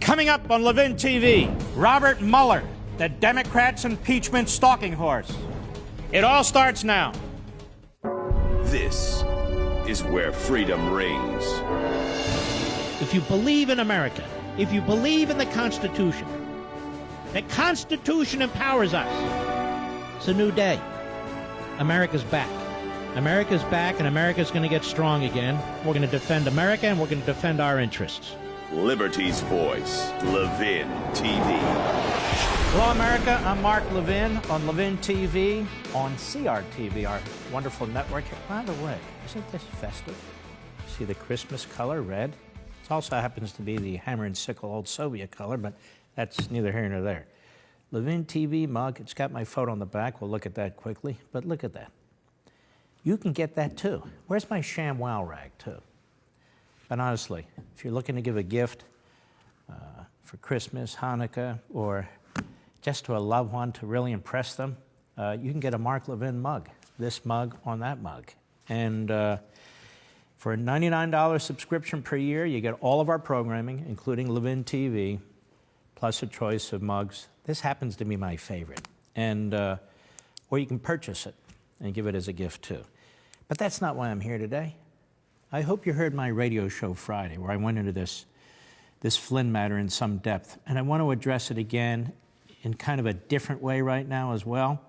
Coming up on LevinTV, Robert Mueller, the Democrats' impeachment stalking horse. It all starts now. This is where freedom reigns. If you believe in America, if you believe in the Constitution empowers us. It's a new day. America's back. America's back, and America's going to get strong again. We're going to defend America, and we're going to defend our interests. Liberty's voice, LevinTV. Hello, America. I'm Mark Levin on LevinTV, on CRTV, our wonderful network. By the way, isn't this festive? See the Christmas color, red? It also happens to be the hammer and sickle old Soviet color, but that's neither here nor there. LevinTV mug, it's got my photo on the back. We'll look at that quickly, but look at that. You can get that too. Where's my ShamWow rag too? But honestly, if you're looking to give a gift for Christmas, Hanukkah, or just to a loved one to really impress them, you can get a Mark Levin mug, this mug on that mug. And for a $99 subscription per year, you get all of our programming, including LevinTV, plus a choice of mugs. This happens to be my favorite. And or you can purchase it and give it as a gift too. But that's not why I'm here today. I hope you heard my radio show Friday, where I went into this Flynn matter in some depth, and I want to address it again in kind of a different way right now as well.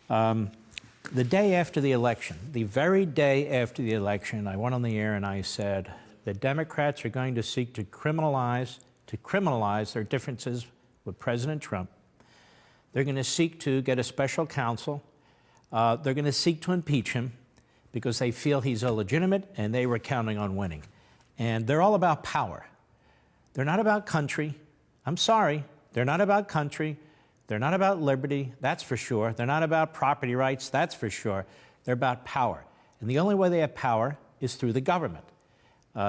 The day after the election, the very day after the election, I went on the air and I said, the Democrats are going to seek to criminalize their differences with President Trump. They're going to seek to get a special counsel. They're going to seek to impeach him because they feel he's illegitimate and they were counting on winning. And they're all about power. They're not about country. I'm sorry. They're not about country. They're not about liberty, that's for sure. They're not about property rights, that's for sure. They're about power. And the only way they have power is through the government.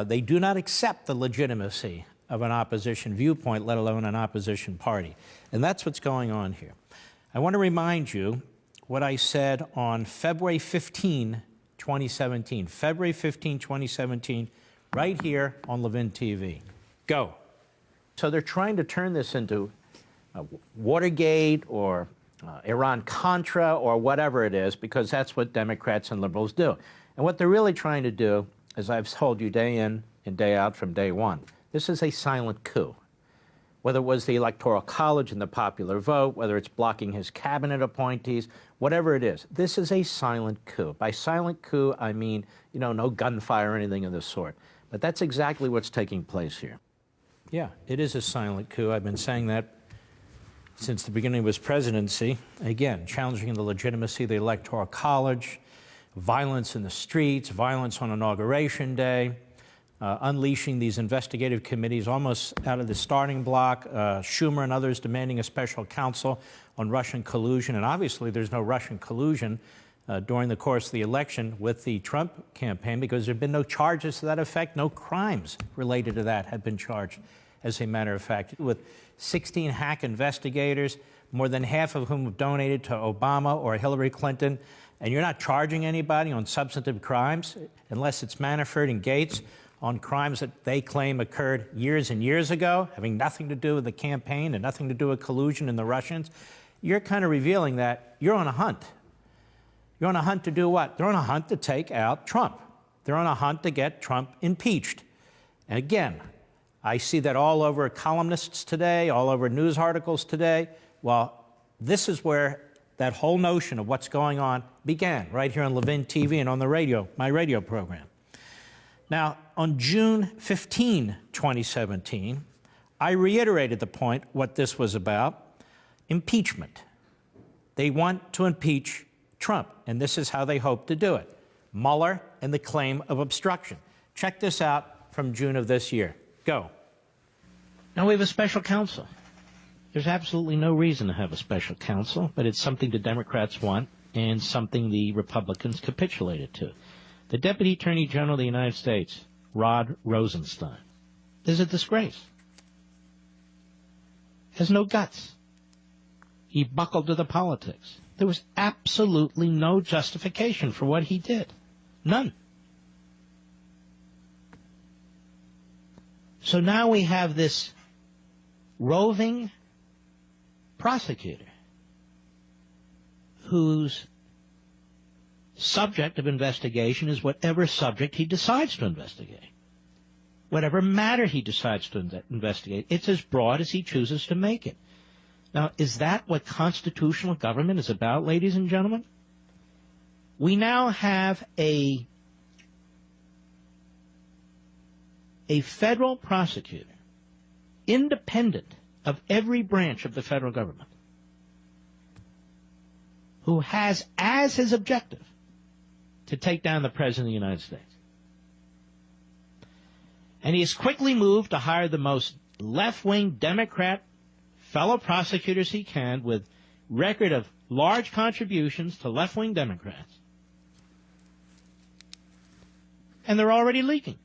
They do not accept the legitimacy of an opposition viewpoint, let alone an opposition party. And that's what's going on here. I want to remind you what I said on February 15, 2017. February 15, 2017, right here on LevinTV. Go. So they're trying to turn this into Watergate or Iran-Contra or whatever it is, because that's what Democrats and liberals do. And what they're really trying to do, as I've told you day in and day out from day one, this is a silent coup. Whether it was the Electoral College and the popular vote, whether it's blocking his cabinet appointees, whatever it is, this is a silent coup. By silent coup, I mean, no gunfire or anything of the sort. But that's exactly what's taking place here. Yeah, it is a silent coup. I've been saying that since the beginning of his presidency. Again, challenging the legitimacy of the Electoral College, violence in the streets, violence on Inauguration Day, unleashing these investigative committees almost out of the starting block, Schumer and others demanding a special counsel on Russian collusion. And obviously there's no Russian collusion during the course of the election with the Trump campaign, because there have been no charges to that effect. No crimes related to that have been charged, as a matter of fact, with 16 hack investigators, more than half of whom have donated to Obama or Hillary Clinton. And you're not charging anybody on substantive crimes unless it's Manafort and Gates on crimes that they claim occurred years and years ago, having nothing to do with the campaign and nothing to do with collusion and the Russians. You're kind of revealing that you're on a hunt. You're on a hunt to do what? They're on a hunt to take out Trump. They're on a hunt to get Trump impeached. And again, I see that all over columnists today, all over news articles today. Well, this is where that whole notion of what's going on began, right here on LevinTV and on the radio, my radio program. Now, on June 15, 2017, I reiterated the point, what this was about: impeachment. They want to impeach Trump, and this is how they hope to do it. Mueller and the claim of obstruction. Check this out from June of this year. Go. Now we have a special counsel. There's absolutely no reason to have a special counsel, but it's something the Democrats want and something the Republicans capitulated to. The Deputy Attorney General of the United States, Rod Rosenstein, is a disgrace. Has no guts. He buckled to the politics. There was absolutely no justification for what he did. None. So now we have this roving prosecutor whose subject of investigation is whatever subject he decides to investigate, whatever matter he decides to investigate. It's as broad as he chooses to make it. Now, is that what constitutional government is about, ladies and gentlemen? We now have a federal prosecutor, independent of every branch of the federal government, who has as his objective to take down the President of the United States. And he has quickly moved to hire the most left-wing Democrat fellow prosecutors he can, with record of large contributions to left-wing Democrats. And they're already leaking.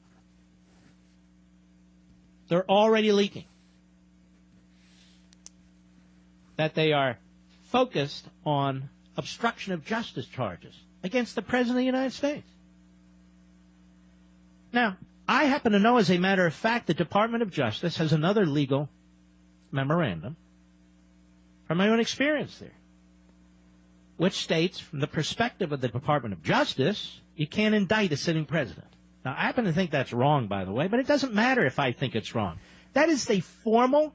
They're already leaking. That they are focused on obstruction of justice charges against the President of the United States. Now, I happen to know, as a matter of fact, the Department of Justice has another legal memorandum from my own experience there, which states, from the perspective of the Department of Justice, you can't indict a sitting president. Now, I happen to think that's wrong, by the way, but it doesn't matter if I think it's wrong. That is the formal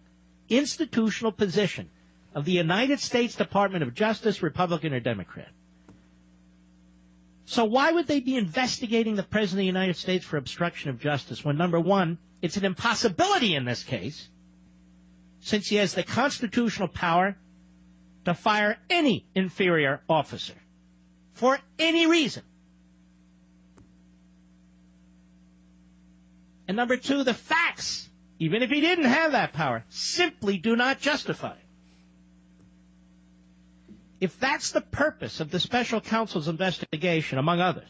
institutional position of the United States Department of Justice, Republican or Democrat. So why would they be investigating the President of the United States for obstruction of justice when, number one, it's an impossibility in this case, since he has the constitutional power to fire any inferior officer for any reason? And number two, the facts, even if he didn't have that power, simply do not justify it. If that's the purpose of the special counsel's investigation, among others,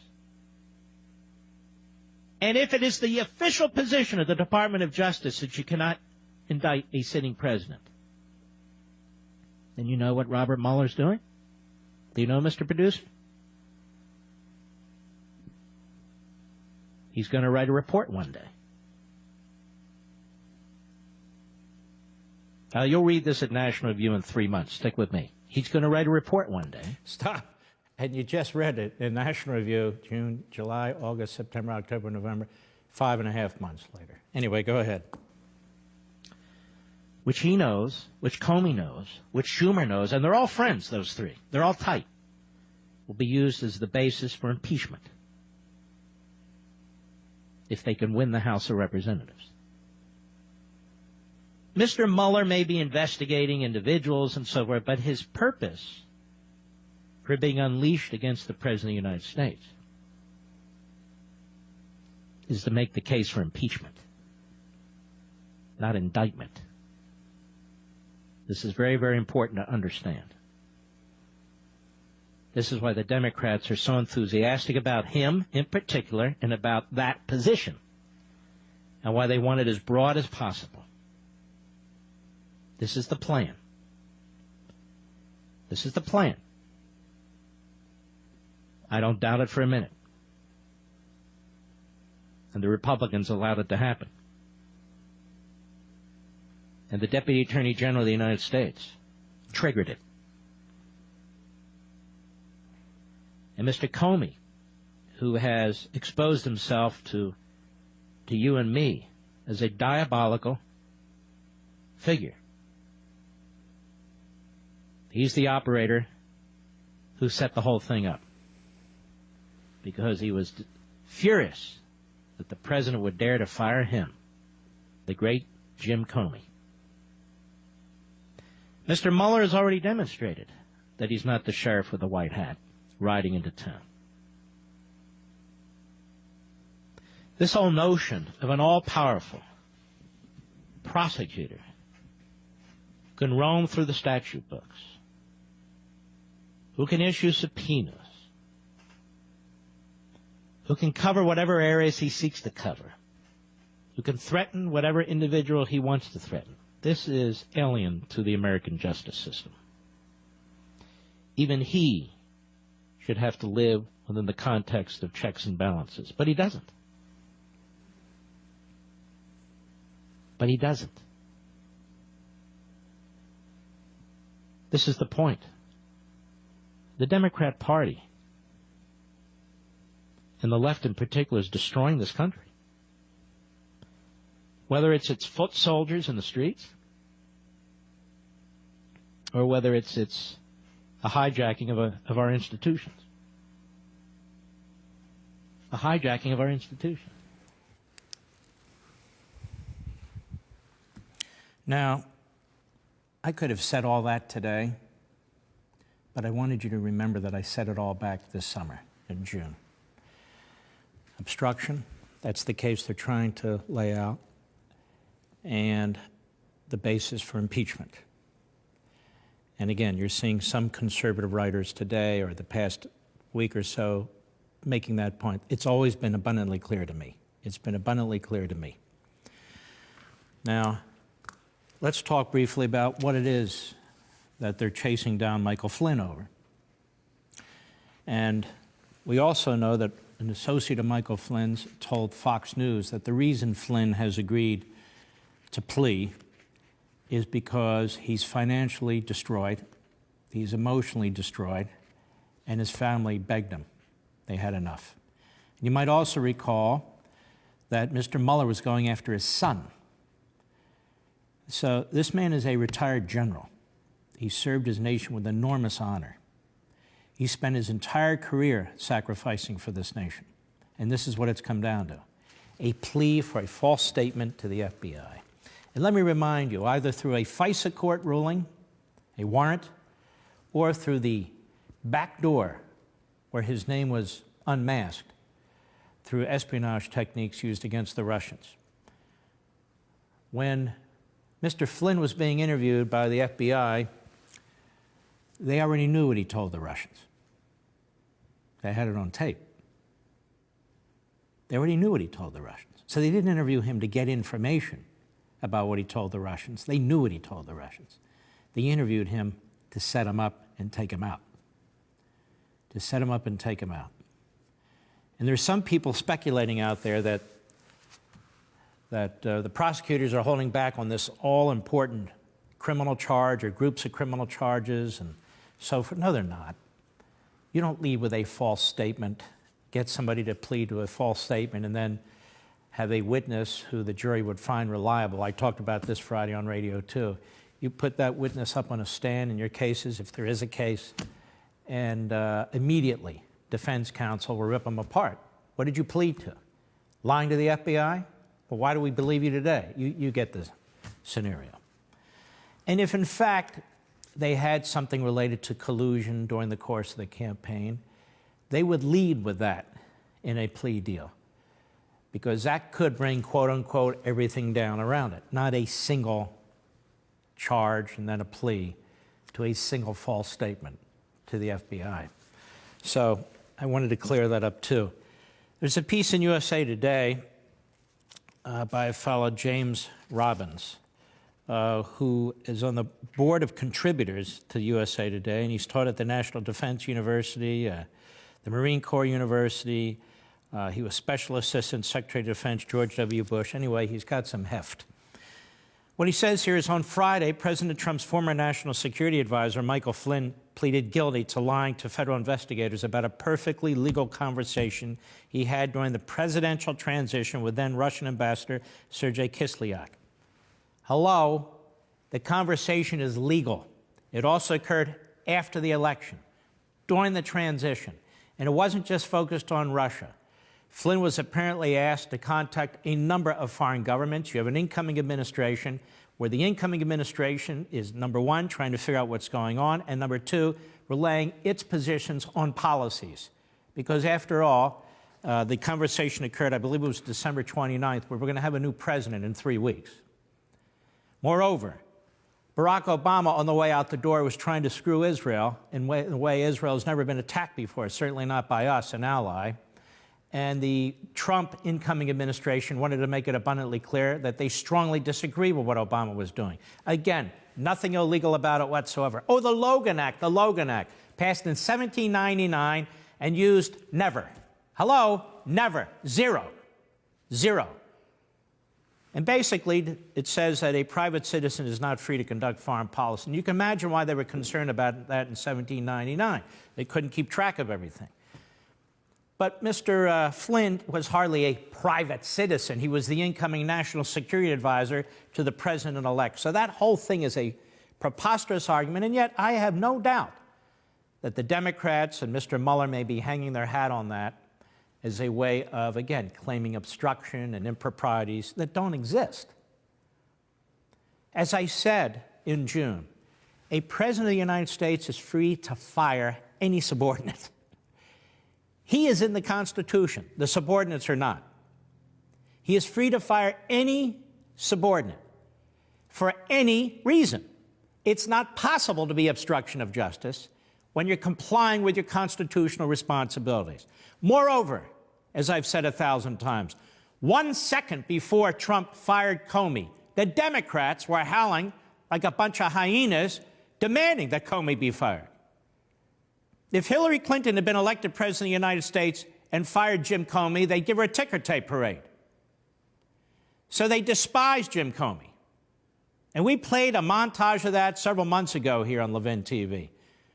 and if it is the official position of the Department of Justice that you cannot indict a sitting president, then you know what Robert Mueller's doing? Do you know, Mr. Producer? He's going to write a report one day. You'll read this at National Review in 3 months. Stick with me. He's going to write a report one day. Stop. And you just read it in National Review, June, July, August, September, October, November, 5.5 months later. Anyway, go ahead. Which he knows, which Comey knows, which Schumer knows, and they're all friends, those three. They're all tight. Will be used as the basis for impeachment if they can win the House of Representatives. Mr. Mueller may be investigating individuals and so forth, but his purpose for being unleashed against the President of the United States is to make the case for impeachment, not indictment. This is very, very important to understand. This is why the Democrats are so enthusiastic about him in particular and about that position, and why they want it as broad as possible. This is the plan. This is the plan. I don't doubt it for a minute. And the Republicans allowed it to happen. And the Deputy Attorney General of the United States triggered it. And Mr. Comey, who has exposed himself to you and me as a diabolical figure, he's the operator who set the whole thing up, because he was furious that the president would dare to fire him, the great Jim Comey. Mr. Mueller has already demonstrated that he's not the sheriff with the white hat riding into town. This whole notion of an all-powerful prosecutor who can roam through the statute books, who can issue subpoenas, who can cover whatever areas he seeks to cover, who can threaten whatever individual he wants to threaten. This is alien to the American justice system. Even he should have to live within the context of checks and balances, but he doesn't. But he doesn't. This is the point. The Democrat Party, and the left in particular, is destroying this country. Whether it's its foot soldiers in the streets, or whether it's a hijacking of our institutions. A hijacking of our institutions. Now, I could have said all that today, but I wanted you to remember that I said it all back this summer in June. Obstruction, that's the case they're trying to lay out, and the basis for impeachment. And again, you're seeing some conservative writers today or the past week or so making that point. It's always been abundantly clear to me. It's been abundantly clear to me. Now, let's talk briefly about what it is that they're chasing down Michael Flynn over. And we also know that an associate of Michael Flynn's told Fox News that the reason Flynn has agreed to plea is because he's financially destroyed, he's emotionally destroyed, and his family begged him. They had enough. You might also recall that Mr. Mueller was going after his son. So this man is a retired general. He served his nation with enormous honor. He spent his entire career sacrificing for this nation. And this is what it's come down to: a plea for a false statement to the FBI. And let me remind you, either through a FISA court ruling, a warrant, or through the back door where his name was unmasked through espionage techniques used against the Russians. When Mr. Flynn was being interviewed by the FBI, they already knew what he told the Russians. They had it on tape. They already knew what he told the Russians. So they didn't interview him to get information about what he told the Russians. They knew what he told the Russians. They interviewed him to set him up and take him out. To set him up and take him out. And there's some people speculating out there that the prosecutors are holding back on this all-important criminal charge or groups of criminal charges and so forth. No, they're not. You don't lead with a false statement, get somebody to plead to a false statement, and then have a witness who the jury would find reliable. I talked about this Friday on radio, too. You put that witness up on a stand in your cases, if there is a case, and immediately defense counsel will rip them apart. What did you plead to? Lying to the FBI? Well, why do we believe you today? You get the scenario. And if, in fact, they had something related to collusion during the course of the campaign, they would lead with that in a plea deal, because that could bring, quote unquote, everything down around it, not a single charge and then a plea to a single false statement to the FBI. So I wanted to clear that up too. There's a piece in USA Today by a fellow, James Robbins, who is on the board of contributors to USA Today, and he's taught at the National Defense University, the Marine Corps University. He was Special Assistant Secretary of Defense George W. Bush. Anyway, he's got some heft. What he says here is, on Friday, President Trump's former National Security Advisor, Michael Flynn, pleaded guilty to lying to federal investigators about a perfectly legal conversation he had during the presidential transition with then Russian Ambassador Sergei Kislyak. Hello, the conversation is legal. It also occurred after the election, during the transition, and it wasn't just focused on Russia. Flynn was apparently asked to contact a number of foreign governments. You have an incoming administration where the incoming administration is, number one, trying to figure out what's going on, and number two, relaying its positions on policies. Because after all, the conversation occurred, I believe it was December 29th, where we're going to have a new president in 3 weeks. Moreover, Barack Obama, on the way out the door, was trying to screw Israel in a way Israel has never been attacked before, certainly not by us, an ally. And the Trump incoming administration wanted to make it abundantly clear that they strongly disagree with what Obama was doing. Again, nothing illegal about it whatsoever. Oh, the Logan Act, passed in 1799 and used never. Hello? Never. Zero. And basically, it says that a private citizen is not free to conduct foreign policy. And you can imagine why they were concerned about that in 1799. They couldn't keep track of everything. But Mr. Flynn was hardly a private citizen. He was the incoming national security advisor to the president-elect. So that whole thing is a preposterous argument, and yet I have no doubt that the Democrats and Mr. Mueller may be hanging their hat on that as a way of, again, claiming obstruction and improprieties that don't exist. As I said in June, a president of the United States is free to fire any subordinate. He is in the Constitution. The subordinates are not. He is free to fire any subordinate for any reason. It's not possible to be obstruction of justice when you're complying with your constitutional responsibilities. Moreover, as I've said 1,000 times, 1 second before Trump fired Comey, the Democrats were howling like a bunch of hyenas demanding that Comey be fired. If Hillary Clinton had been elected president of the United States and fired Jim Comey, they'd give her a ticker tape parade. So they despised Jim Comey. And we played a montage of that several months ago here on LevinTV.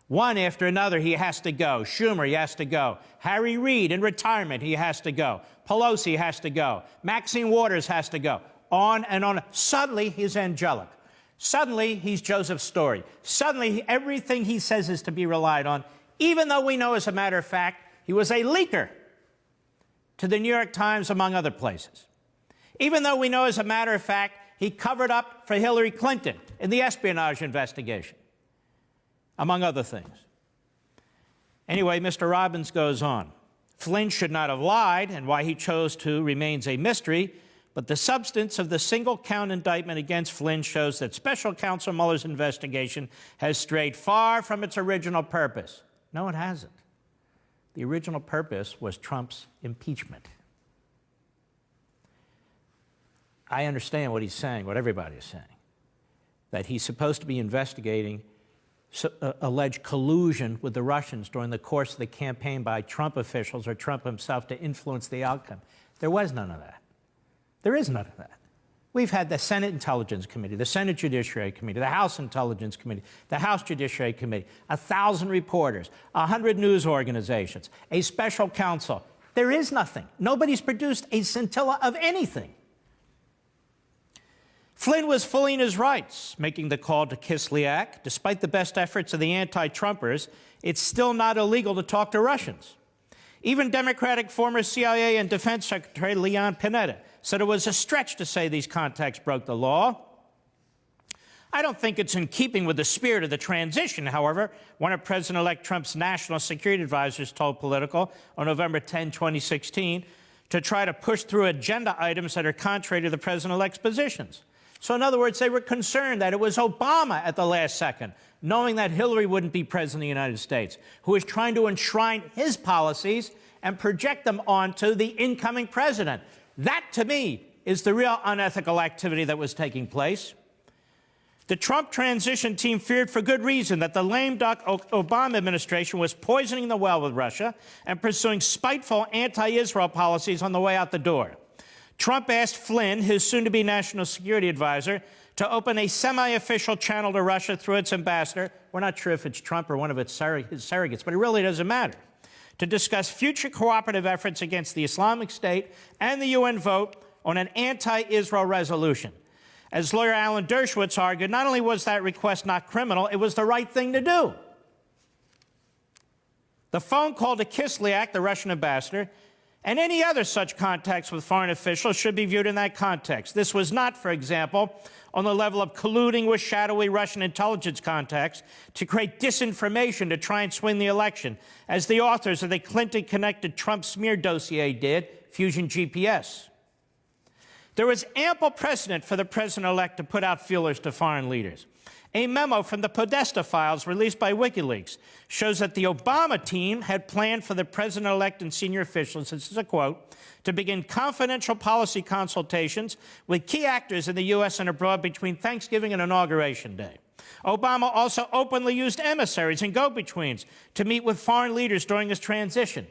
One after another, he has to go. Schumer, he has to go. Harry Reid, in retirement, he has to go. Pelosi has to go. Maxine Waters has to go. On and on. Suddenly, he's angelic. Suddenly, he's Joseph Story. Suddenly, everything he says is to be relied on, even though we know, as a matter of fact, he was a leaker to the New York Times, among other places. Even though we know, as a matter of fact, he covered up for Hillary Clinton in the espionage investigation, among other things. Anyway, Mr. Robbins goes on. Flynn should not have lied, and why he chose to remains a mystery, but the substance of the single-count indictment against Flynn shows that Special Counsel Mueller's investigation has strayed far from its original purpose. No, it hasn't. The original purpose was Trump's impeachment. I understand what he's saying, what everybody is saying, that he's supposed to be investigating alleged collusion with the Russians during the course of the campaign by Trump officials or Trump himself to influence the outcome. There was none of that. There is none of that. We've had the Senate Intelligence Committee, the Senate Judiciary Committee, the House Intelligence Committee, the House Judiciary Committee, 1,000 reporters, 100 news organizations, a special counsel. There is nothing. Nobody's produced a scintilla of anything. Flynn was fully in his rights, making the call to Kislyak. Despite the best efforts of the anti-Trumpers, it's still not illegal to talk to Russians. Even Democratic former CIA and Defense Secretary Leon Panetta said it was a stretch to say these contacts broke the law. I don't think it's in keeping with the spirit of the transition, however, one of President-elect Trump's national security advisors told Politico on November 10, 2016, to try to push through agenda items that are contrary to the president-elect's positions. So in other words, they were concerned that it was Obama at the last second, knowing that Hillary wouldn't be president of the United States, who was trying to enshrine his policies and project them onto the incoming president. That, to me, is the real unethical activity that was taking place. The Trump transition team feared for good reason that the lame duck Obama administration was poisoning the well with Russia and pursuing spiteful anti-Israel policies on the way out the door. Trump asked Flynn, his soon-to-be national security advisor, to open a semi-official channel to Russia through its ambassador. We're not sure if it's Trump or one of his surrogates, but it really doesn't matter, to discuss future cooperative efforts against the Islamic State and the UN vote on an anti-Israel resolution. As lawyer Alan Dershowitz argued, not only was that request not criminal, it was the right thing to do. The phone call to Kislyak, the Russian ambassador, and any other such contacts with foreign officials should be viewed in that context. This was not, for example, on the level of colluding with shadowy Russian intelligence contacts to create disinformation to try and swing the election, as the authors of the Clinton-connected Trump smear dossier did, Fusion GPS. There was ample precedent for the president-elect to put out feelers to foreign leaders. A memo from the Podesta files released by WikiLeaks shows that the Obama team had planned for the president-elect and senior officials, this is a quote, to begin confidential policy consultations with key actors in the U.S. and abroad between Thanksgiving and Inauguration Day. Obama also openly used emissaries and go-betweens to meet with foreign leaders during his transition.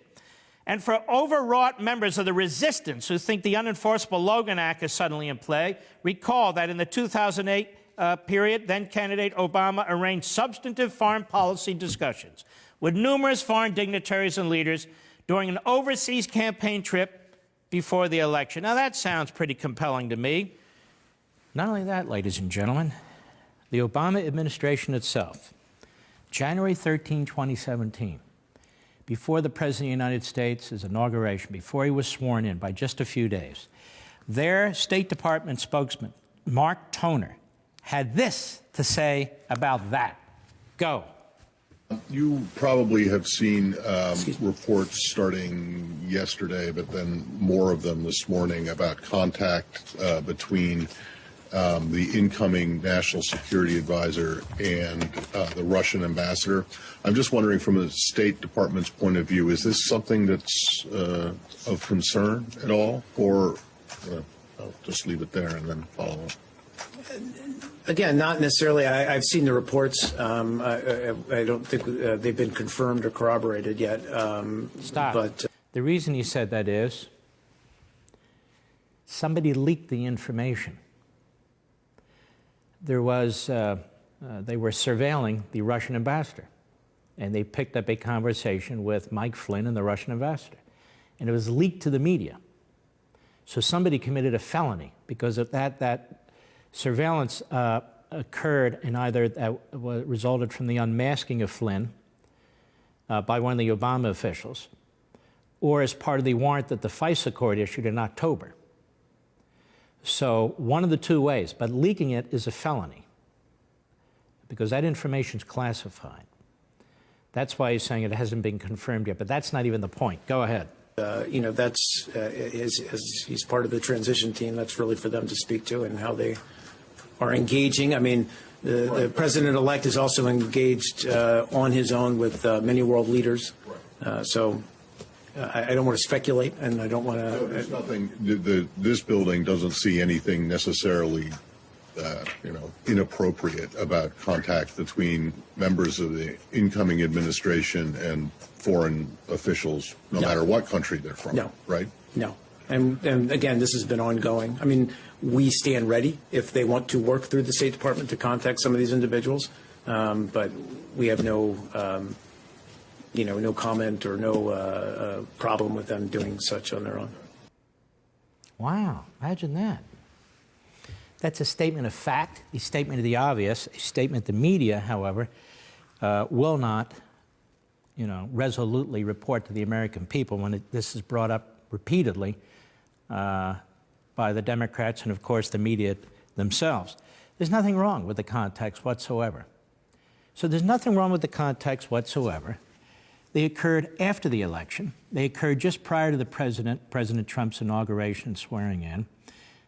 And for overwrought members of the resistance who think the unenforceable Logan Act is suddenly in play, recall that in the 2008 period, then-candidate Obama arranged substantive foreign policy discussions with numerous foreign dignitaries and leaders during an overseas campaign trip before the election. Now, that sounds pretty compelling to me. Not only that, ladies and gentlemen, the Obama administration itself, January 13, 2017, before the President of the United States' inauguration, before he was sworn in by just a few days, their State Department spokesman, Mark Toner, had this to say about that. Go. You probably have seen reports starting yesterday, but then more of them this morning about contact between the incoming national security advisor and the Russian ambassador. I'm just wondering, from the State Department's point of view, is this something that's of concern at all, or I'll just leave it there and then follow up? Again, not necessarily. I've seen the reports. I don't think they've been confirmed or corroborated yet. Stop. But the reason you said that is somebody leaked the information. There was, they were surveilling the Russian ambassador, and they picked up a conversation with Mike Flynn and the Russian ambassador, and it was leaked to the media. So somebody committed a felony because of that surveillance occurred, and either that resulted from the unmasking of Flynn by one of the Obama officials, or as part of the warrant that the FISA court issued in October. So one of the two ways, but leaking it is a felony because that information is classified. That's why he's saying it hasn't been confirmed yet, but that's not even the point. Go ahead. you know, that's as he's part of the transition team. That's really for them to speak to and how they are engaging. I mean, the president-elect is also engaged on his own with many world leaders. So I don't want to speculate, and I don't want to. There's nothing. This building doesn't see anything necessarily, inappropriate about contact between members of the incoming administration and foreign officials, no matter what country they're from. No. Right? No. And again, this has been ongoing. I mean, we stand ready if they want to work through the State Department to contact some of these individuals, but we have no comment or no problem with them doing such on their own. Wow, imagine that. That's a statement of fact, a statement of the obvious, a statement the media, however, will not, resolutely report to the American people when this is brought up repeatedly by the Democrats and, of course, the media themselves. There's nothing wrong with the context whatsoever. So there's nothing wrong with the context whatsoever. They occurred after the election. They occurred just prior to the President Trump's inauguration and swearing in.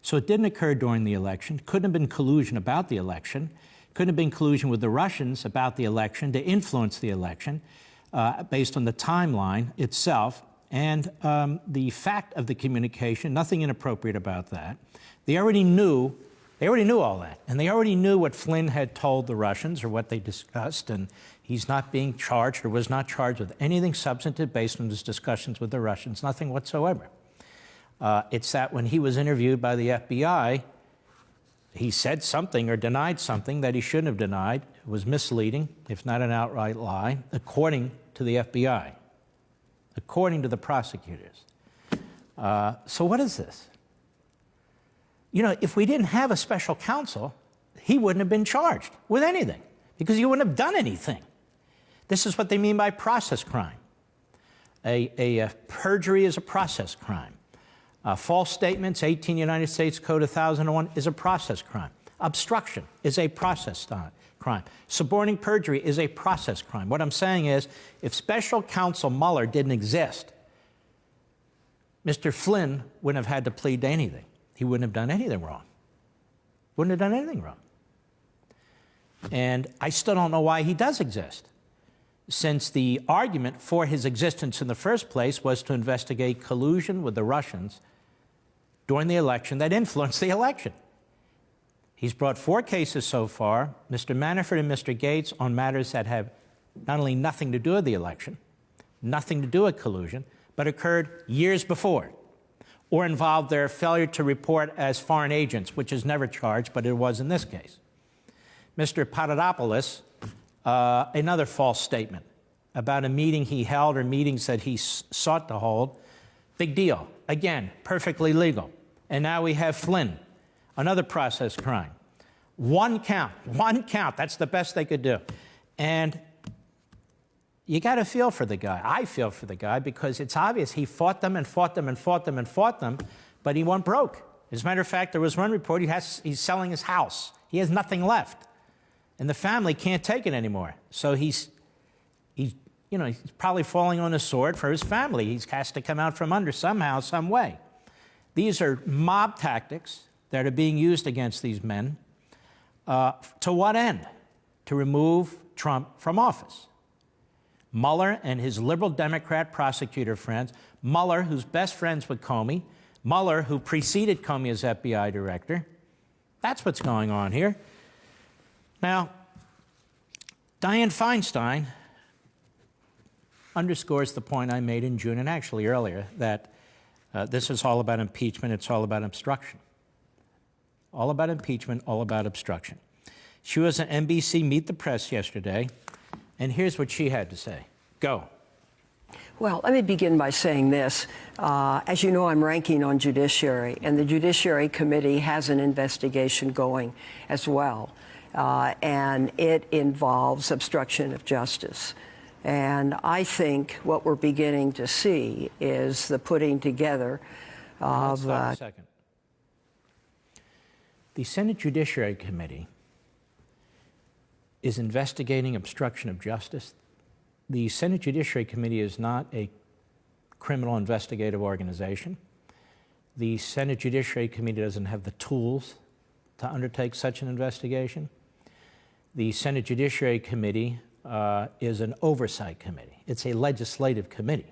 So it didn't occur during the election. Couldn't have been collusion about the election. Couldn't have been collusion with the Russians about the election to influence the election based on the timeline itself and the fact of the communication. Nothing inappropriate about that. They already knew all that, and they already knew what Flynn had told the Russians or what they discussed, and he's not being charged or was not charged with anything substantive based on his discussions with the Russians, nothing whatsoever. It's that when he was interviewed by the FBI, he said something or denied something that he shouldn't have denied. It was misleading, if not an outright lie, according to the FBI, according to the prosecutors. So what is this? If we didn't have a special counsel, he wouldn't have been charged with anything because he wouldn't have done anything. This is what they mean by process crime. A perjury is a process crime. False statements, 18 United States Code 1001, is a process crime. Obstruction is a process crime. Suborning perjury is a process crime. What I'm saying is, if Special Counsel Mueller didn't exist, Mr. Flynn wouldn't have had to plead to anything. He wouldn't have done anything wrong. Wouldn't have done anything wrong. And I still don't know why he does exist, since the argument for his existence in the first place was to investigate collusion with the Russians during the election that influenced the election. He's brought 4 cases so far, Mr. Manafort and Mr. Gates, on matters that have not only nothing to do with the election, nothing to do with collusion, but occurred years before, or involved their failure to report as foreign agents, which is never charged, but it was in this case. Mr. Papadopoulos, another false statement about a meeting he held or meetings that he sought to hold. Big deal. Again, perfectly legal. And now we have Flynn, another process crime. One count. That's the best they could do. And you got to feel for the guy. I feel for the guy because it's obvious he fought them and fought them and fought them and fought them, but he went broke. As a matter of fact, there was one report he's selling his house. He has nothing left. And the family can't take it anymore. So he's probably falling on a sword for his family. He has to come out from under somehow, some way. These are mob tactics that are being used against these men. To what end? To remove Trump from office. Mueller and his liberal Democrat prosecutor friends, Mueller, who's best friends with Comey, Mueller, who preceded Comey as FBI director. That's what's going on here. Now, Dianne Feinstein underscores the point I made in June, and actually earlier, that this is all about impeachment, it's all about obstruction. All about impeachment, all about obstruction. She was at NBC Meet the Press yesterday, and here's what she had to say. Go. Well, let me begin by saying this. As you know, I'm ranking on Judiciary, and the Judiciary Committee has an investigation going as well, and it involves obstruction of justice. And I think what we're beginning to see is the putting together of... Stop a second. The Senate Judiciary Committee is investigating obstruction of justice. The Senate Judiciary Committee is not a criminal investigative organization. The Senate Judiciary Committee doesn't have the tools to undertake such an investigation. The Senate Judiciary Committee is an oversight committee. It's a legislative committee.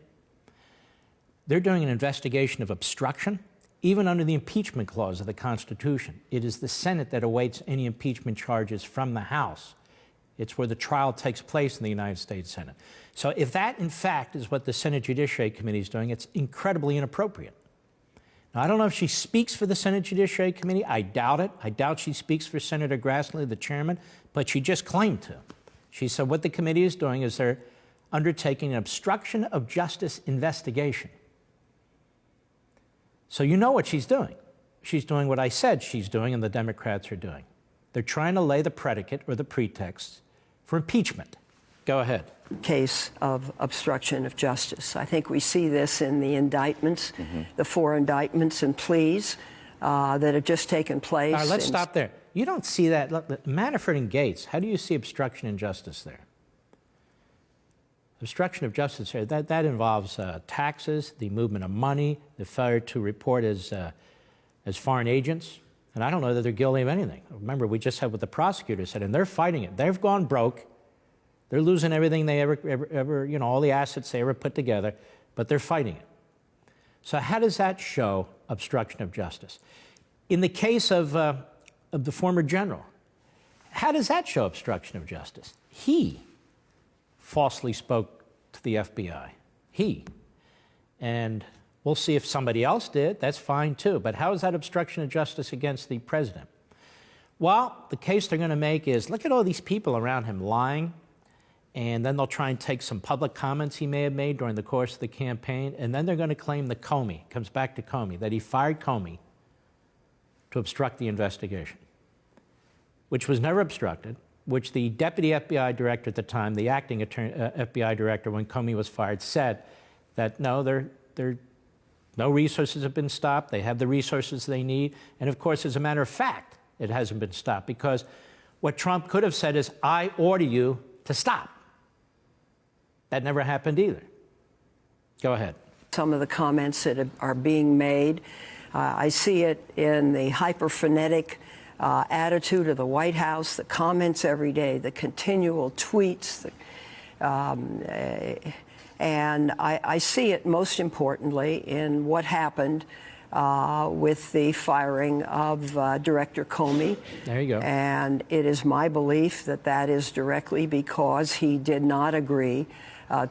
They're doing an investigation of obstruction, even under the impeachment clause of the Constitution. It is the Senate that awaits any impeachment charges from the House. It's where the trial takes place in the United States Senate. So if that, in fact, is what the Senate Judiciary Committee is doing, it's incredibly inappropriate. Now, I don't know if she speaks for the Senate Judiciary Committee. I doubt it. I doubt she speaks for Senator Grassley, the chairman, but she just claimed to. She said what the committee is doing is they're undertaking an obstruction of justice investigation. So you know what she's doing. She's doing what I said she's doing and the Democrats are doing. They're trying to lay the predicate or the pretext for impeachment. Go ahead. Case of obstruction of justice. I think we see this in the indictments, the 4 indictments and pleas that have just taken place. All right, let's stop there. You don't see that. Look, Manafort and Gates, how do you see obstruction of justice there? Obstruction of justice there, that involves taxes, the movement of money, the failure to report as foreign agents. And I don't know that they're guilty of anything. Remember, we just had what the prosecutor said, and they're fighting it. They've gone broke. They're losing everything they ever all the assets they ever put together, but they're fighting it. So how does that show obstruction of justice? In the case of the former general, how does that show obstruction of justice? He falsely spoke to the FBI. He. And we'll see if somebody else did. That's fine, too. But how is that obstruction of justice against the president? Well, the case they're going to make is, look at all these people around him lying, and then they'll try and take some public comments he may have made during the course of the campaign, and then they're going to claim that Comey, comes back to Comey, that he fired Comey to obstruct the investigation, which was never obstructed, which the deputy FBI director at the time, the acting FBI director when Comey was fired, said that no, no resources have been stopped. They have the resources they need. And of course, as a matter of fact, it hasn't been stopped because what Trump could have said is, I order you to stop. That never happened either. Go ahead. Some of the comments that are being made, I see it in the hyper-frenetic attitude of the White House, the comments every day, the continual tweets, and I see it most importantly in what happened with the firing of Director Comey. There you go. And it is my belief that that is directly because he did not agree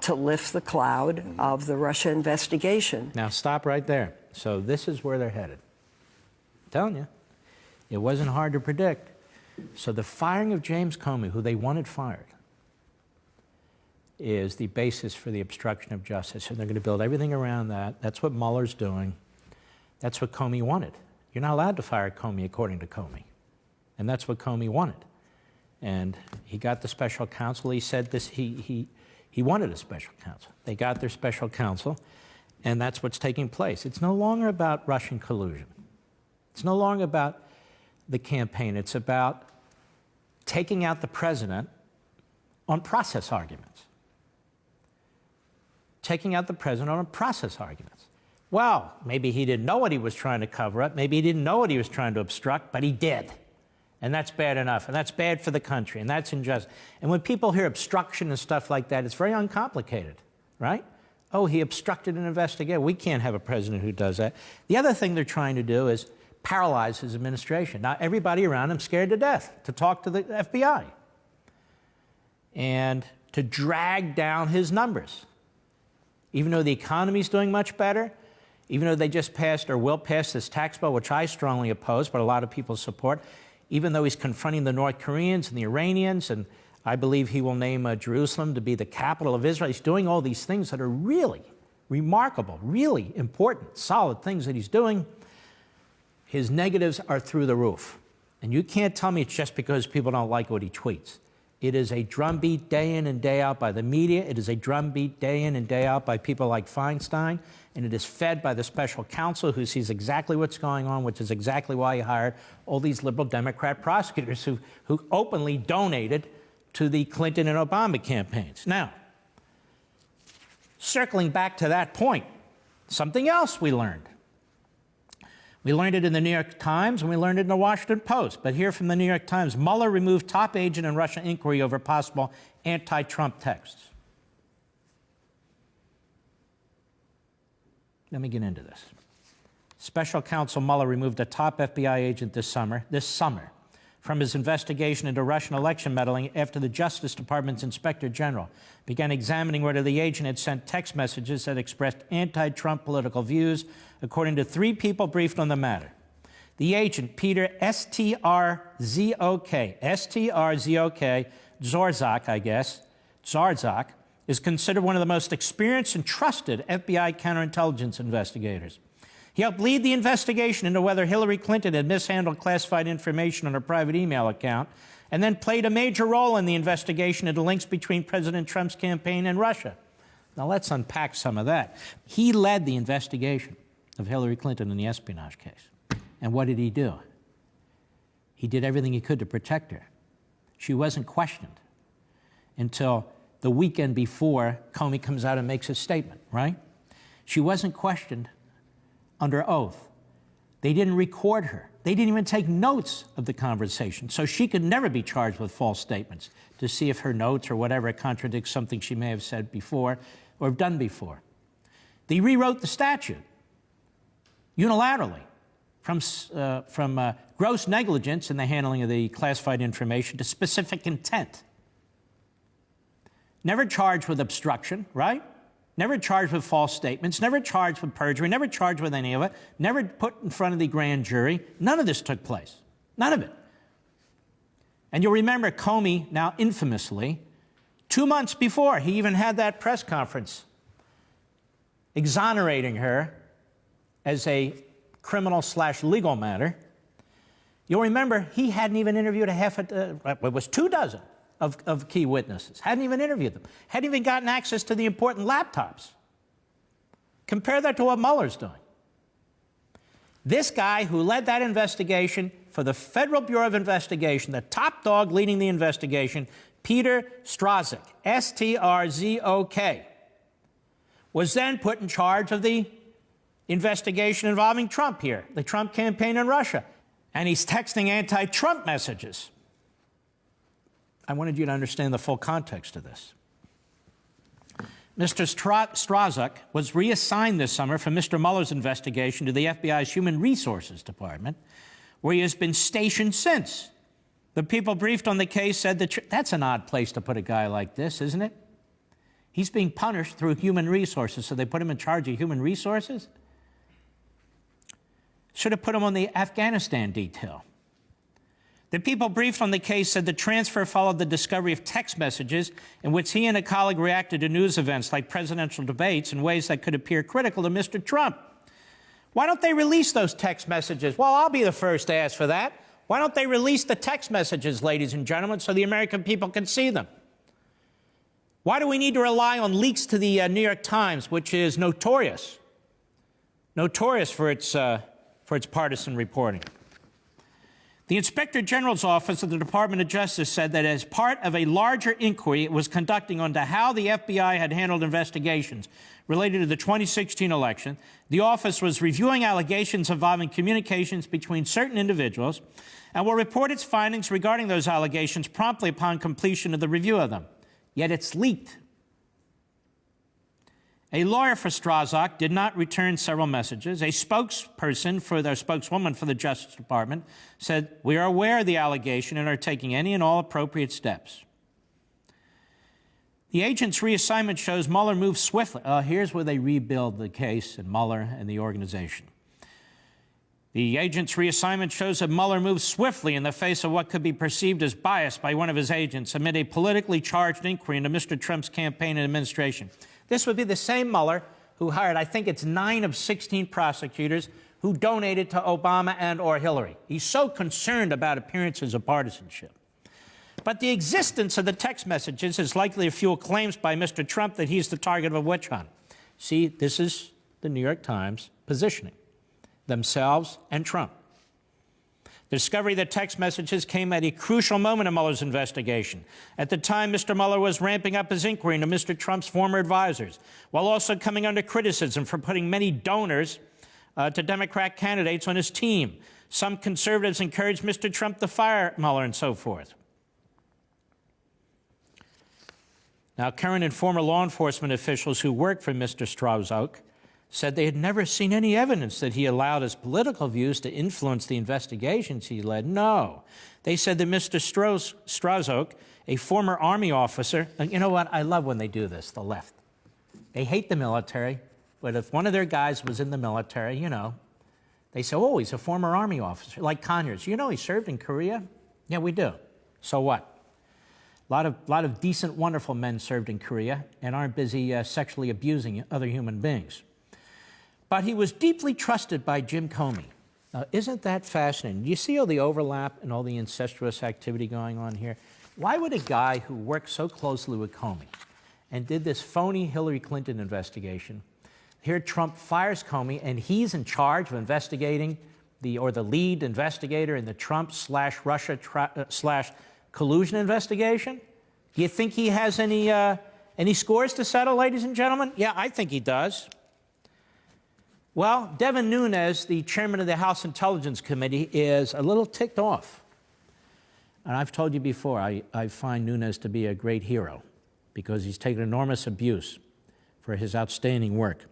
to lift the cloud of the Russia investigation. Now, stop right there. So this is where they're headed. I'm telling you, it wasn't hard to predict. So the firing of James Comey, who they wanted fired, is the basis for the obstruction of justice. And they're going to build everything around that. That's what Mueller's doing. That's what Comey wanted. You're not allowed to fire Comey according to Comey. And that's what Comey wanted. And he got the special counsel. He said this, he wanted a special counsel. They got their special counsel, and that's what's taking place. It's no longer about Russian collusion. It's no longer about the campaign. It's about taking out the president on process arguments. Taking out the president on process arguments. Well, maybe he didn't know what he was trying to cover up. Maybe he didn't know what he was trying to obstruct, but he did. And that's bad enough. And that's bad for the country. And that's unjust. And when people hear obstruction and stuff like that, it's very uncomplicated, right? Oh, he obstructed an investigation. We can't have a president who does that. The other thing they're trying to do is paralyze his administration. Now, everybody around him scared to death to talk to the FBI and to drag down his numbers. Even though the economy's doing much better, even though they just passed or will pass this tax bill, which I strongly oppose, but a lot of people support, even though he's confronting the North Koreans and the Iranians, and I believe he will name Jerusalem to be the capital of Israel. He's doing all these things that are really remarkable, really important, solid things that he's doing. His negatives are through the roof. And you can't tell me it's just because people don't like what he tweets. It is a drumbeat day in and day out by the media. It is a drumbeat day in and day out by people like Feinstein. And it is fed by the special counsel who sees exactly what's going on, which is exactly why he hired all these liberal Democrat prosecutors who openly donated to the Clinton and Obama campaigns. Now, circling back to that point, something else we learned. We learned it in the New York Times and we learned it in the Washington Post. But here from the New York Times, Mueller removed top agent in Russia inquiry over possible anti-Trump texts. Let me get into this. Special counsel Mueller removed a top FBI agent this summer, from his investigation into Russian election meddling after the Justice Department's Inspector General began examining whether the agent had sent text messages that expressed anti-Trump political views, according to 3 people briefed on the matter. The agent, Peter Zarzak, is considered one of the most experienced and trusted FBI counterintelligence investigators. He helped lead the investigation into whether Hillary Clinton had mishandled classified information on her private email account, and then played a major role in the investigation into links between President Trump's campaign and Russia. Now let's unpack some of that. He led the investigation of Hillary Clinton in the espionage case. And what did he do? He did everything he could to protect her. She wasn't questioned until the weekend before Comey comes out and makes his statement, right? She wasn't questioned under oath. They didn't record her. They didn't even take notes of the conversation, so she could never be charged with false statements to see if her notes or whatever contradicts something she may have said before or have done before. They rewrote the statute unilaterally from gross negligence in the handling of the classified information to specific intent. Never charged with obstruction, right? Never charged with false statements, never charged with perjury, never charged with any of it, never put in front of the grand jury. None of this took place. None of it. And you'll remember Comey, now infamously, 2 months before he even had that press conference exonerating her as a criminal/legal matter. You'll remember he hadn't even interviewed it was 24 of key witnesses. Hadn't even interviewed them. Hadn't even gotten access to the important laptops. Compare that to what Mueller's doing. This guy who led that investigation for the Federal Bureau of Investigation, the top dog leading the investigation, Peter Strzok, S-T-R-Z-O-K, was then put in charge of the investigation involving Trump here, the Trump campaign in Russia. And he's texting anti-Trump messages. I wanted you to understand the full context of this. Mr. Strazuk was reassigned this summer from Mr. Mueller's investigation to the FBI's Human Resources Department, where he has been stationed since. The people briefed on the case said that's an odd place to put a guy like this, isn't it? He's being punished through human resources, so they put him in charge of human resources? Should have put him on the Afghanistan detail. The people briefed on the case said the transfer followed the discovery of text messages in which he and a colleague reacted to news events like presidential debates in ways that could appear critical to Mr. Trump. Why don't they release those text messages? Well, I'll be the first to ask for that. Why don't they release the text messages, ladies and gentlemen, so the American people can see them? Why do we need to rely on leaks to the New York Times, which is notorious for its partisan reporting? The Inspector General's Office of the Department of Justice said that as part of a larger inquiry it was conducting into how the FBI had handled investigations related to the 2016 election, the office was reviewing allegations involving communications between certain individuals and will report its findings regarding those allegations promptly upon completion of the review of them. Yet it's leaked. A lawyer for Strazuk did not return several messages. A spokeswoman for the Justice Department said, "We are aware of the allegation and are taking any and all appropriate steps." The agent's reassignment shows Mueller moved swiftly. Here's where they rebuild the case and Mueller and the organization. The agent's reassignment shows that Mueller moved swiftly in the face of what could be perceived as bias by one of his agents amid a politically charged inquiry into Mr. Trump's campaign and administration. This would be the same Mueller who hired, I think it's 9 of 16 prosecutors who donated to Obama and or Hillary. He's so concerned about appearances of partisanship. But the existence of the text messages is likely to fuel claims by Mr. Trump that he's the target of a witch hunt. See, this is the New York Times positioning themselves and Trump. The discovery of the text messages came at a crucial moment in Mueller's investigation. At the time, Mr. Mueller was ramping up his inquiry into Mr. Trump's former advisors, while also coming under criticism for putting many donors to Democrat candidates on his team. Some conservatives encouraged Mr. Trump to fire Mueller and so forth. Now, current and former law enforcement officials who worked for Mr. Strazuk said they had never seen any evidence that he allowed his political views to influence the investigations he led. No. They said that Mr. Strazuk, a former Army officer, and you know what? I love when they do this, the left. They hate the military, but if one of their guys was in the military, you know, they say, oh, he's a former Army officer, like Conyers. You know he served in Korea? Yeah, we do. So what? A lot of decent, wonderful men served in Korea and aren't busy sexually abusing other human beings. But he was deeply trusted by Jim Comey. Now, isn't that fascinating? Do you see all the overlap and all the incestuous activity going on here? Why would a guy who worked so closely with Comey and did this phony Hillary Clinton investigation, here Trump fires Comey and he's in charge of investigating the lead investigator in the Trump/Russia/ collusion investigation? Do you think he has any scores to settle, ladies and gentlemen? Yeah, I think he does. Well, Devin Nunes, the chairman of the House Intelligence Committee, is a little ticked off. And I've told you before, I find Nunes to be a great hero because he's taken enormous abuse for his outstanding work.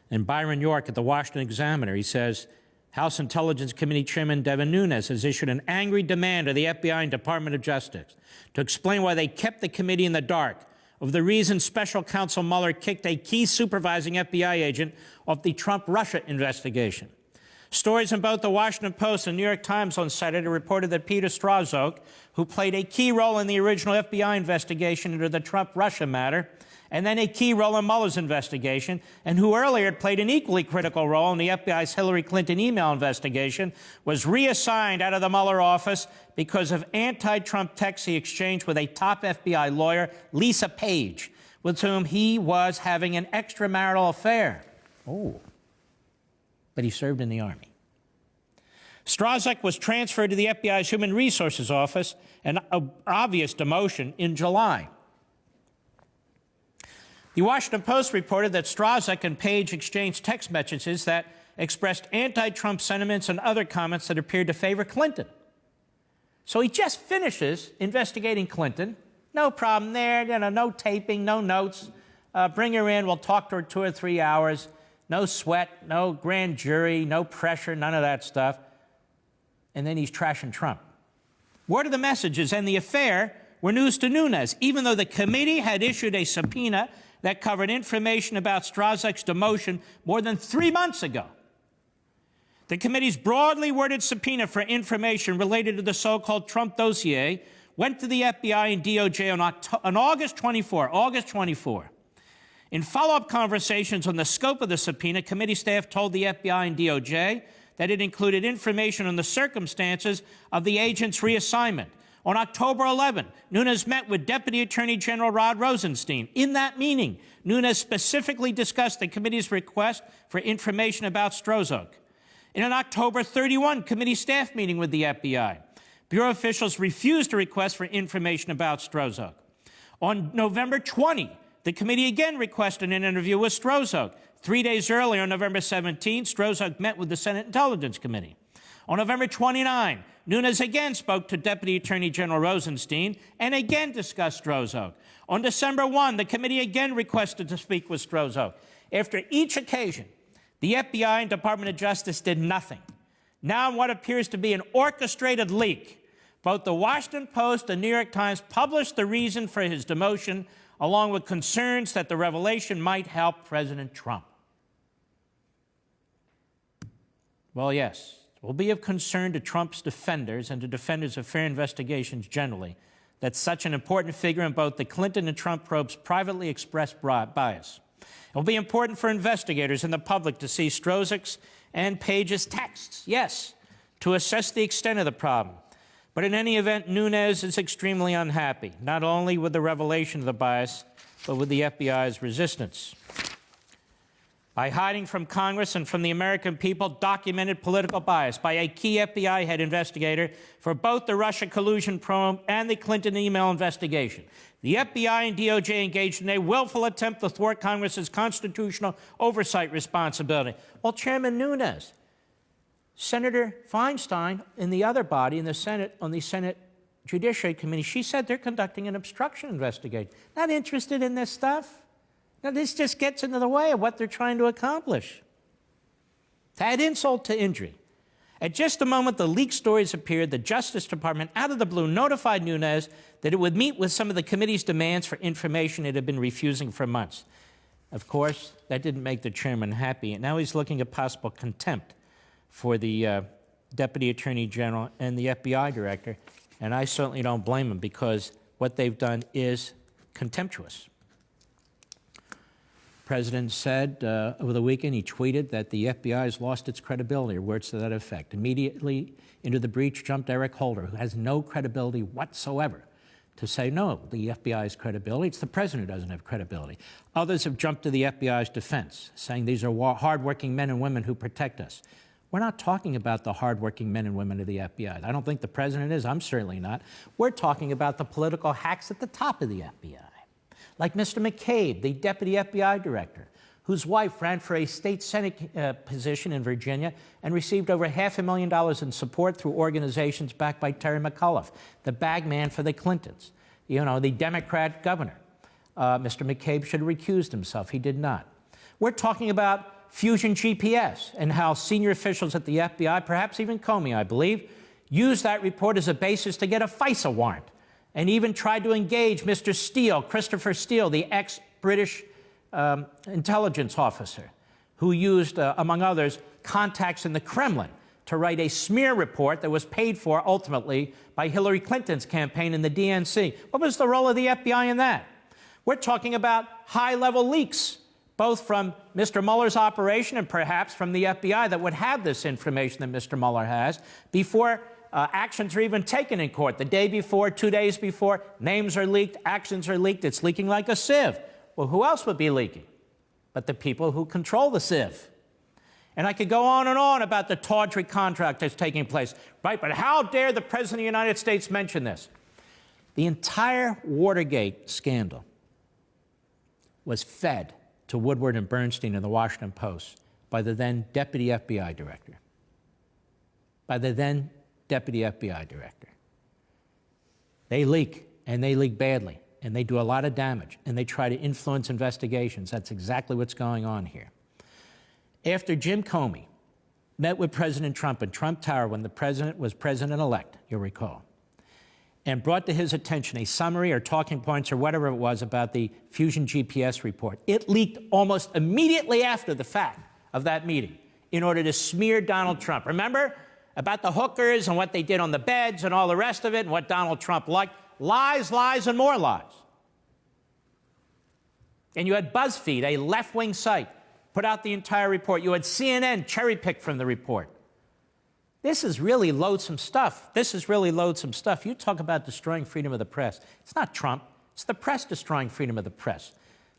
And Byron York at the Washington Examiner, he says, House Intelligence Committee Chairman Devin Nunes has issued an angry demand to the FBI and Department of Justice to explain why they kept the committee in the dark of the reason Special Counsel Mueller kicked a key supervising FBI agent off the Trump-Russia investigation. Stories in both the Washington Post and New York Times on Saturday reported that Peter Strazuk, who played a key role in the original FBI investigation into the Trump-Russia matter, and then a key role in Mueller's investigation, and who earlier had played an equally critical role in the FBI's Hillary Clinton email investigation, was reassigned out of the Mueller office because of anti-Trump texts he exchanged with a top FBI lawyer, Lisa Page, with whom he was having an extramarital affair. Oh, but he served in the Army. Strazuk was transferred to the FBI's Human Resources Office, an obvious demotion, in July. The Washington Post reported that Strazuk and Page exchanged text messages that expressed anti-Trump sentiments and other comments that appeared to favor Clinton. So he just finishes investigating Clinton. No problem there, no taping, no notes. Bring her in. We'll talk to her 2 or 3 hours. No sweat, no grand jury, no pressure, none of that stuff. And then he's trashing Trump. Word of the messages and the affair were news to Nunes, even though the committee had issued a subpoena that covered information about Strzok's demotion more than 3 months ago. The committee's broadly worded subpoena for information related to the so-called Trump dossier went to the FBI and DOJ on August 24. In follow-up conversations on the scope of the subpoena, committee staff told the FBI and DOJ that it included information on the circumstances of the agent's reassignment. On October 11, Nunes met with Deputy Attorney General Rod Rosenstein. In that meeting, Nunes specifically discussed the committee's request for information about Strzok. In an October 31 committee staff meeting with the FBI, Bureau officials refused a request for information about Strzok. On November 20, the committee again requested an interview with Strzok. 3 days earlier, on November 17, Strzok met with the Senate Intelligence Committee. On November 29, Nunes again spoke to Deputy Attorney General Rosenstein and again discussed Strzok. On December 1, the committee again requested to speak with Strzok. After each occasion, the FBI and Department of Justice did nothing. Now, in what appears to be an orchestrated leak, both the Washington Post and New York Times published the reason for his demotion, along with concerns that the revelation might help President Trump. Well, yes, it will be of concern to Trump's defenders and to defenders of fair investigations generally that such an important figure in both the Clinton and Trump probes privately expressed bias. It will be important for investigators and the public to see Strzok's and Page's texts, yes, to assess the extent of the problem. But in any event, Nunes is extremely unhappy, not only with the revelation of the bias, but with the FBI's resistance. By hiding from Congress and from the American people documented political bias by a key FBI head investigator for both the Russia collusion probe and the Clinton email investigation, the FBI and DOJ engaged in a willful attempt to thwart Congress's constitutional oversight responsibility. Well, Chairman Nunes, Senator Feinstein in the other body, in the Senate, on the Senate Judiciary Committee, she said they're conducting an obstruction investigation. Not interested in this stuff. Now, this just gets into the way of what they're trying to accomplish. To add insult to injury, at just the moment the leaked stories appeared, the Justice Department, out of the blue, notified Nunes that it would meet with some of the committee's demands for information it had been refusing for months. Of course, that didn't make the chairman happy, and now he's looking at possible contempt for the Deputy Attorney General and the FBI Director, and I certainly don't blame him because what they've done is contemptuous. The President said over the weekend, he tweeted that the FBI has lost its credibility, or words to that effect. Immediately into the breach jumped Eric Holder, who has no credibility whatsoever, to say, no, the FBI's credibility, it's the President who doesn't have credibility. Others have jumped to the FBI's defense, saying these are hardworking men and women who protect us. We're not talking about the hardworking men and women of the FBI. I don't think the President is. I'm certainly not. We're talking about the political hacks at the top of the FBI. Like Mr. McCabe, the Deputy FBI Director, whose wife ran for a state Senate position in Virginia and received over $500,000 in support through organizations backed by Terry McAuliffe, the bag man for the Clintons, the Democrat governor. Mr. McCabe should have recused himself. He did not. We're talking about Fusion GPS and how senior officials at the FBI, perhaps even Comey, I believe, used that report as a basis to get a FISA warrant, and even tried to engage Mr. Steele, Christopher Steele, the ex-British intelligence officer, who used, among others, contacts in the Kremlin to write a smear report that was paid for ultimately by Hillary Clinton's campaign in the DNC. What was the role of the FBI in that? We're talking about high-level leaks, both from Mr. Mueller's operation and perhaps from the FBI that would have this information that Mr. Mueller has before actions are even taken in court. The day before, 2 days before, names are leaked, actions are leaked. It's leaking like a sieve. Well, who else would be leaking but the people who control the sieve? And I could go on and on about the tawdry contract that's taking place, right? But how dare the President of the United States mention this? The entire Watergate scandal was fed to Woodward and Bernstein in the Washington Post by the then Deputy FBI Director. They leak, and they leak badly. and they do a lot of damage, and they try to influence investigations. That's exactly what's going on here. After Jim Comey met with President Trump in Trump Tower when the president was president-elect, you'll recall, and brought to his attention a summary or talking points or whatever it was about the Fusion GPS report, it leaked almost immediately after the fact of that meeting in order to smear Donald Trump. Remember about the hookers and what they did on the beds and all the rest of it and what Donald Trump liked? Lies, lies, and more lies. And you had BuzzFeed, a left-wing site, put out the entire report. You had CNN cherry-picked from the report. This is really loathsome stuff. This is really loathsome stuff. You talk about destroying freedom of the press. It's not Trump. It's the press destroying freedom of the press.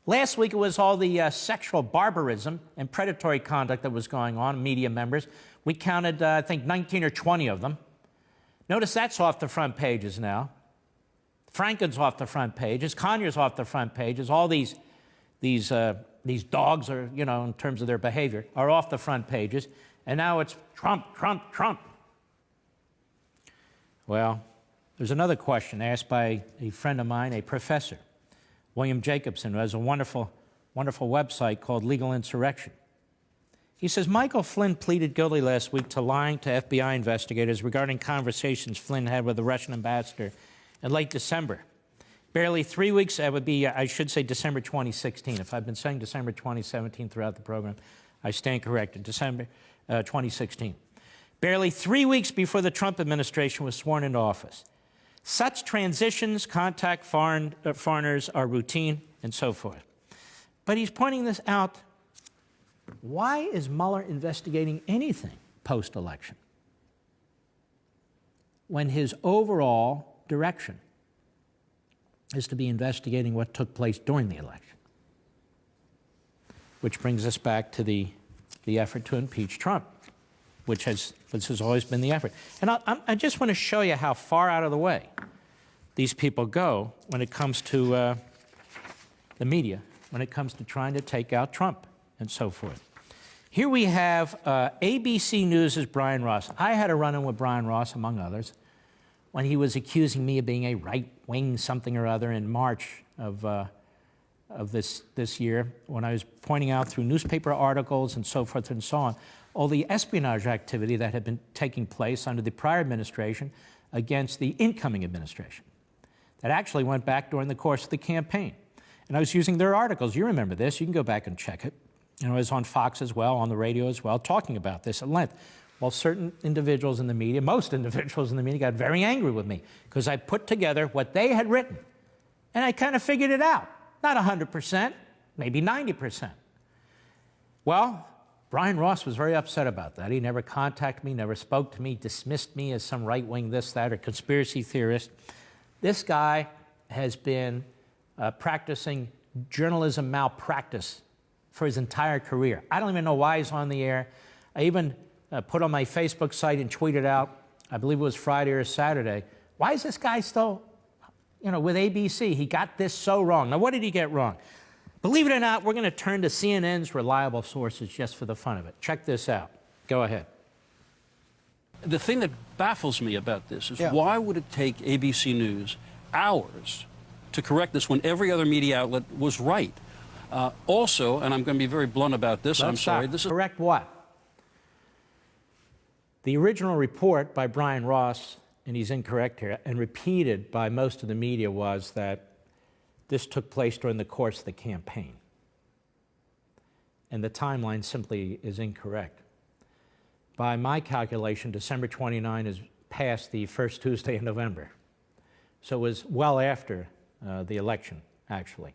Last week, it was all the sexual barbarism and predatory conduct that was going on, media members. We counted, I think, 19 or 20 of them. Notice that's off the front pages now. Franken's off the front pages. Conyers off the front pages. All these dogs are, you know, in terms of their behavior, are off the front pages. And now it's Trump, Trump, Trump. Well, there's another question asked by a friend of mine, a professor, William Jacobson, who has a wonderful, wonderful website called Legal Insurrection. He says, Michael Flynn pleaded guilty last week to lying to FBI investigators regarding conversations Flynn had with the Russian ambassador in late December. Barely 3 weeks, that would be, I should say December 2016. If I've been saying December 2017 throughout the program, I stand corrected. December 2016. Barely 3 weeks before the Trump administration was sworn into office. Such transitions, contact foreigners are routine and so forth. But he's pointing this out. Why is Mueller investigating anything post-election when his overall direction is to be investigating what took place during the election? Which brings us back to the effort to impeach Trump, which has always been the effort. And I just want to show you how far out of the way these people go when it comes to the media, when it comes to trying to take out Trump and so forth. Here we have ABC News' Brian Ross. I had a run-in with Brian Ross, among others, when he was accusing me of being a right-wing something or other in March of this year, when I was pointing out through newspaper articles and so forth and so on, all the espionage activity that had been taking place under the prior administration against the incoming administration. That actually went back during the course of the campaign. And I was using their articles. You remember this. You can go back and check it. You know, I was on Fox as well, on the radio as well, talking about this at length. Well, certain individuals in the media, most individuals in the media, got very angry with me because I put together what they had written, and I kind of figured it out. Not 100%, maybe 90%. Well, Brian Ross was very upset about that. He never contacted me, never spoke to me, dismissed me as some right-wing this, that, or conspiracy theorist. This guy has been practicing journalism malpractice for his entire career. I don't even know why he's on the air. I even put on my Facebook site and tweeted out, I believe it was Friday or Saturday, why is this guy still, you know, with ABC? He got this so wrong. Now, what did he get wrong? Believe it or not, we're going to turn to CNN's reliable sources just for the fun of it. Check this out. Go ahead. The thing that baffles me about this is why would it take ABC News hours to correct this when every other media outlet was right? Also, and I'm going to be very blunt about this, I'm sorry. This is correct what? The original report by Brian Ross, and he's incorrect here, and repeated by most of the media, was that this took place during the course of the campaign. And the timeline simply is incorrect. By my calculation, December 29 is past the first Tuesday in November. So it was well after the election, actually.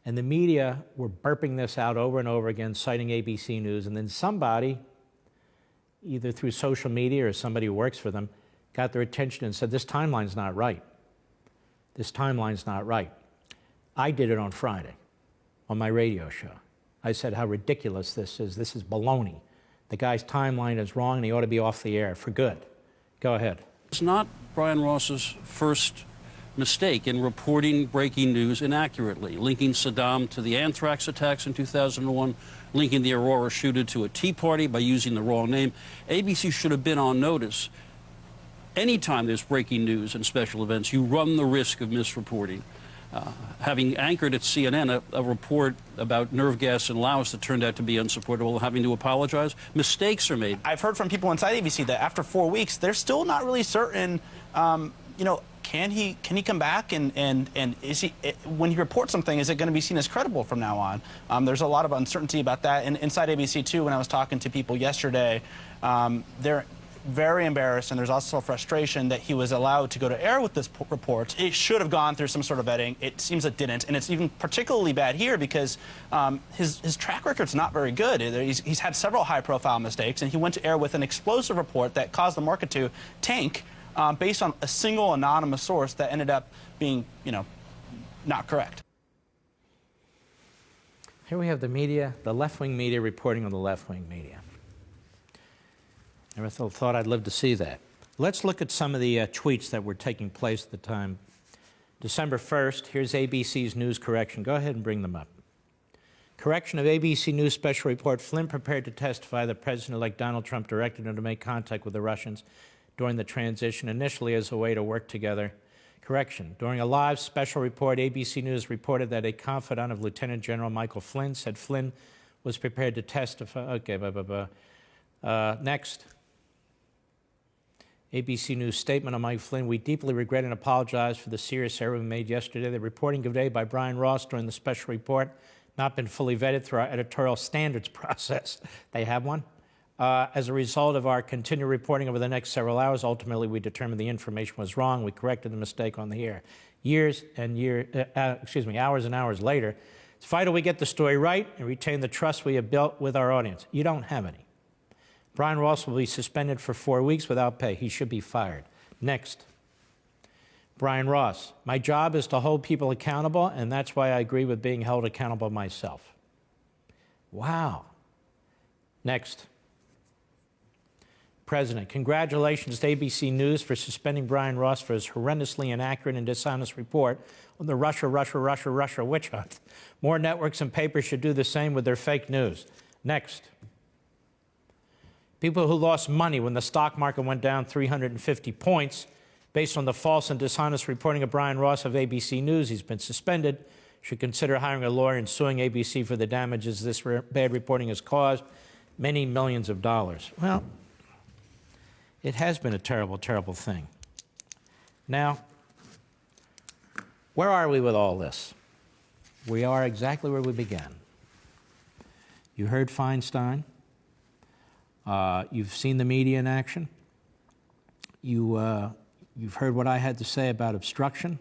And the media were burping this out over and over again, citing ABC News, and then somebody, either through social media or somebody who works for them, got their attention and said, this timeline's not right. This timeline's not right. I did it on Friday on my radio show. I said how ridiculous this is. This is baloney. The guy's timeline is wrong and he ought to be off the air for good. Go ahead. It's not Brian Ross's first mistake in reporting breaking news inaccurately, linking Saddam to the anthrax attacks in 2001, linking the Aurora shooter to a Tea Party by using the wrong name. ABC should have been on notice. Anytime there's breaking news and special events, you run the risk of misreporting. having anchored at CNN a report about nerve gas in Laos that turned out to be unsupportable, having to apologize. Mistakes are made. I've heard from people inside ABC that after 4 weeks, they're still not really certain, you know, can he come back, and is he, when he reports something, is it going to be seen as credible from now on? There's a lot of uncertainty about that. And inside ABC, too, when I was talking to people yesterday, they're very embarrassed, and there's also frustration that he was allowed to go to air with this report. It should have gone through some sort of vetting. It seems it didn't, and it's even particularly bad here because his track record's not very good. He's had several high-profile mistakes, and he went to air with an explosive report that caused the market to tank based on a single anonymous source that ended up being, you know, not correct. Here we have the media, the left-wing media reporting on the left-wing media. Never thought I'd live to see that. Let's look at some of the tweets that were taking place at the time. December 1st, here's ABC's news correction. Go ahead and bring them up. Correction of ABC News special report. Flynn prepared to testify that President-elect Donald Trump directed him to make contact with the Russians during the transition, initially as a way to work together. Correction. During a live special report, ABC News reported that a confidant of Lieutenant General Michael Flynn said Flynn was prepared to testify. Okay, next. ABC News statement on Mike Flynn. We deeply regret and apologize for the serious error we made yesterday. The reporting conveyed by Brian Ross during the special report not been fully vetted through our editorial standards process. They have one. As a result of our continued reporting over the next several hours, ultimately we determined the information was wrong. We corrected the mistake on the air. Hours and hours later, it's vital we get the story right and retain the trust we have built with our audience. You don't have any. Brian Ross will be suspended for 4 weeks without pay. He should be fired. Next. Brian Ross. My job is to hold people accountable, and that's why I agree with being held accountable myself. Wow. Next. President. Congratulations to ABC News for suspending Brian Ross for his horrendously inaccurate and dishonest report on the Russia witch hunt. More networks and papers should do the same with their fake news. Next. People who lost money when the stock market went down 350 points based on the false and dishonest reporting of Brian Ross of ABC News. He's been suspended. Should consider hiring a lawyer and suing ABC for the damages this bad reporting has caused, many millions of dollars. Well, it has been a terrible, terrible thing. Now, where are we with all this? We are exactly where we began. You heard Feinstein. You've seen the media in action. You've heard what I had to say about obstruction.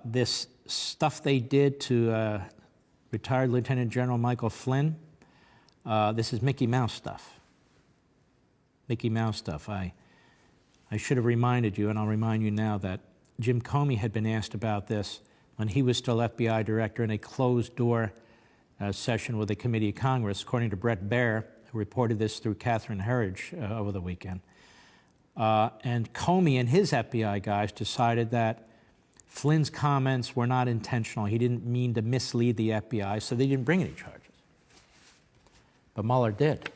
This stuff they did to retired Lieutenant General Michael Flynn, this is Mickey Mouse stuff. Mickey Mouse stuff. I should have reminded you, and I'll remind you now, that Jim Comey had been asked about this when he was still FBI director in a closed-door session with the Committee of Congress, according to Brett Baer, who reported this through Catherine Herridge over the weekend. And Comey and his FBI guys decided that Flynn's comments were not intentional. He didn't mean to mislead the FBI, so they didn't bring any charges. But Mueller did.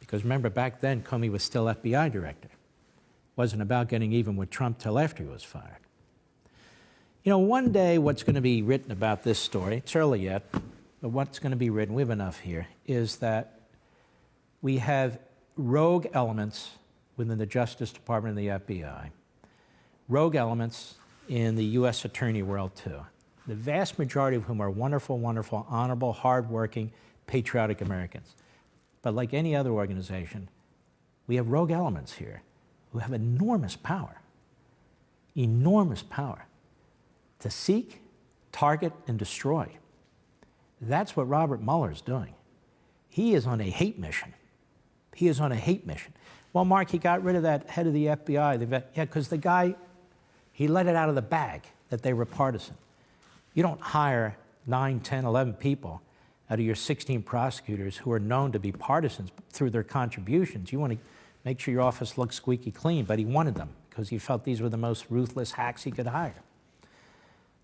Because remember, back then, Comey was still FBI director. It wasn't about getting even with Trump till after he was fired. You know, one day what's going to be written about this story, it's early yet, but what's going to be written, we have enough here, is that we have rogue elements within the Justice Department and the FBI, rogue elements in the U.S. attorney world, too. The vast majority of whom are wonderful, wonderful, honorable, hardworking, patriotic Americans. But like any other organization, we have rogue elements here who have enormous power to seek, target, and destroy. That's what Robert Mueller is doing. He is on a hate mission. He is on a hate mission. Well, Mark, he got rid of that head of the FBI. Yeah, because the guy, he let it out of the bag that they were partisan. You don't hire 9, 10, 11 people out of your 16 prosecutors who are known to be partisans through their contributions. You want to make sure your office looks squeaky clean, but he wanted them because he felt these were the most ruthless hacks he could hire.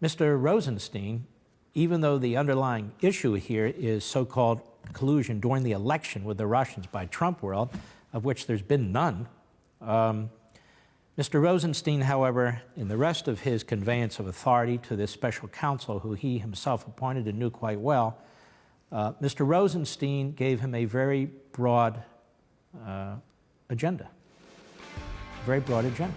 Mr. Rosenstein, even though the underlying issue here is so-called collusion during the election with the Russians by Trump world, of which there's been none, Mr. Rosenstein, however, in the rest of his conveyance of authority to this special counsel, who he himself appointed and knew quite well, Mr. Rosenstein gave him a very broad agenda. Very broad agenda.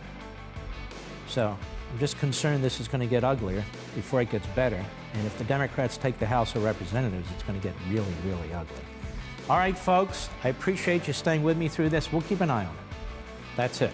So I'm just concerned this is going to get uglier before it gets better. And if the Democrats take the House of Representatives, it's going to get really, really ugly. All right, folks, I appreciate you staying with me through this. We'll keep an eye on it. That's it.